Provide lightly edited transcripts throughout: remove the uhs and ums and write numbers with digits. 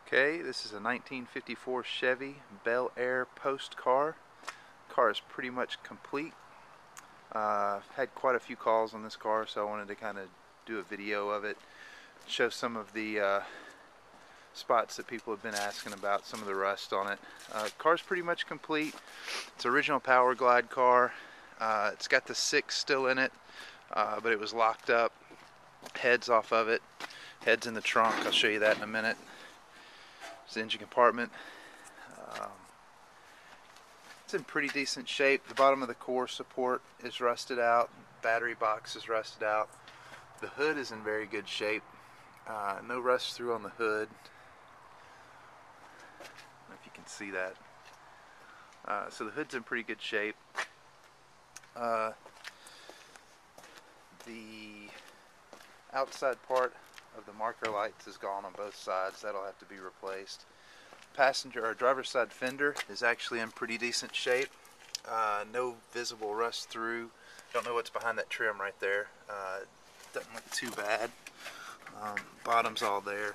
Okay, this is a 1954 Chevy Belair post car. Car is pretty much complete. Had quite a few calls on this car, so I wanted to kind of do a video of it, show some of the spots that people have been asking about, some of the rust on it. Car's pretty much complete. It's original Power Glide car. It's got the 6 still in it, but it was locked up. Heads off of it. Heads in the trunk. I'll show you that in a minute. It's the engine compartment. It's in pretty decent shape. The bottom of the core support is rusted out. Battery box is rusted out. The hood is in very good shape. No rust through on the hood. I don't know if you can see that. So the hood's in pretty good shape. The outside part of the marker lights is gone on both sides. That'll have to be replaced. Passenger or driver's side fender is actually in pretty decent shape. No visible rust through. Don't know what's behind that trim right there. Doesn't look too bad. Bottom's all there.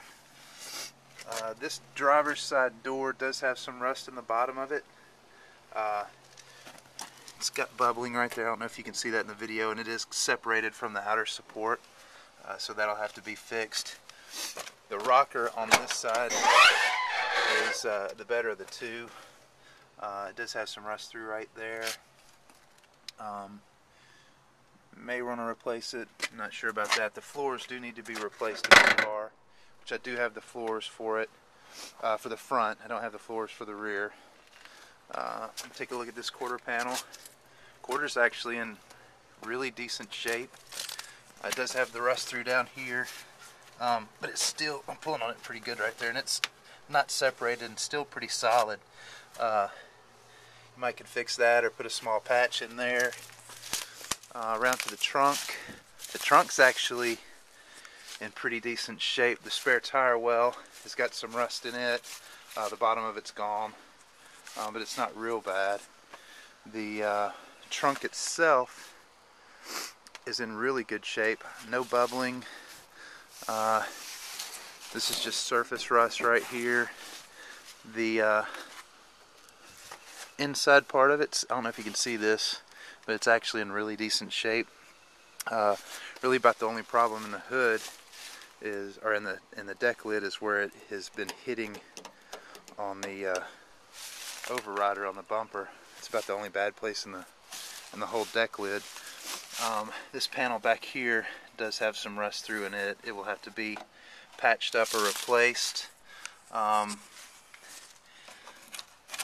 This driver's side door does have some rust in the bottom of it. It's got bubbling right there. I don't know if you can see that in the video, and it is separated from the outer support, so that'll have to be fixed. The rocker on this side is the better of the two. It does have some rust through right there. May want to replace it. I'm not sure about that. The floors do need to be replaced in the car, which I do have the floors for it. For the front, I don't have the floors for the rear. Take a look at this quarter panel. Quarter's actually in really decent shape. It does have the rust through down here, but it's still, I'm pulling on it pretty good right there, and it's not separated and still pretty solid. You might could fix that or put a small patch in there. Around to the trunk. The trunk's actually in pretty decent shape. The spare tire well has got some rust in it. The bottom of it's gone, but it's not real bad. The trunk itself is in really good shape. No bubbling. This is just surface rust right here. The inside part of it, I don't know if you can see this, but it's actually in really decent shape. Really about the only problem in the hood is, or in the deck lid, is where it has been hitting on the overrider on the bumper. It's about the only bad place in the whole deck lid. This panel back here does have some rust through in it. It will have to be patched up or replaced.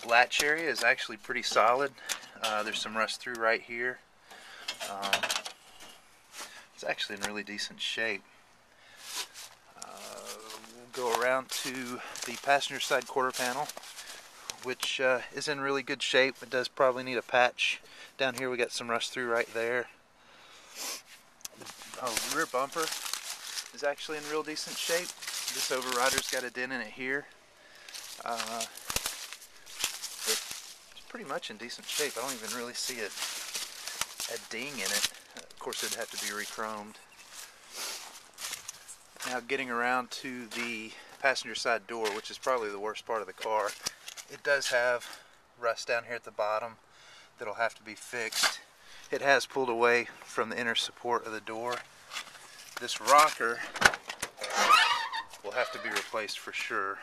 Latch area is actually pretty solid. There's some rust through right here. It's actually in really decent shape. We'll go around to the passenger side quarter panel, which is in really good shape. It does probably need a patch. Down here we got some rust through right there. The rear bumper is actually in real decent shape. This overrider's got a dent in it here. It's pretty much in decent shape. I don't even really see a ding in it. Of course, it'd have to be re-chromed. Now, getting around to the passenger side door, which is probably the worst part of the car. It does have rust down here at the bottom that'll have to be fixed. It has pulled away from the inner support of the door. This rocker will have to be replaced for sure,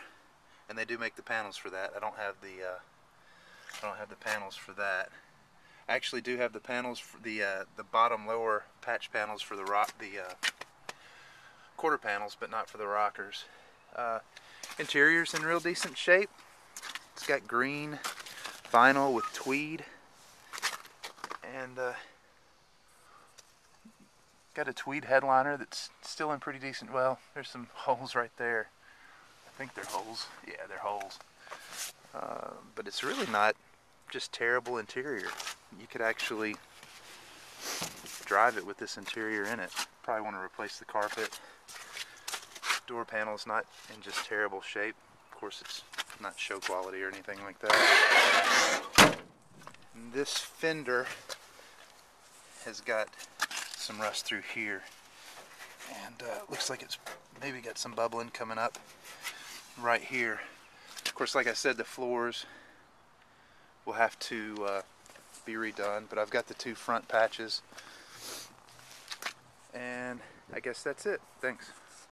and they do make the panels for that. I don't have the panels for that. I actually do have the panels for the bottom lower patch panels for the quarter panels, but not for the rockers. Interior's in real decent shape. It's got green vinyl with tweed, and got a tweed headliner that's still in pretty decent. Well, there's some holes right there. I think they're holes. Yeah, they're holes. But it's really not just terrible interior. You could actually drive it with this interior in it. Probably want to replace the carpet. Door panel's not in just terrible shape. Of course, it's not show quality or anything like that. This fender has got some rust through here, and looks like it's maybe got some bubbling coming up. right here. Of course, like I said, the floors will have to be redone, but I've got the 2 front patches, and I guess that's it. Thanks.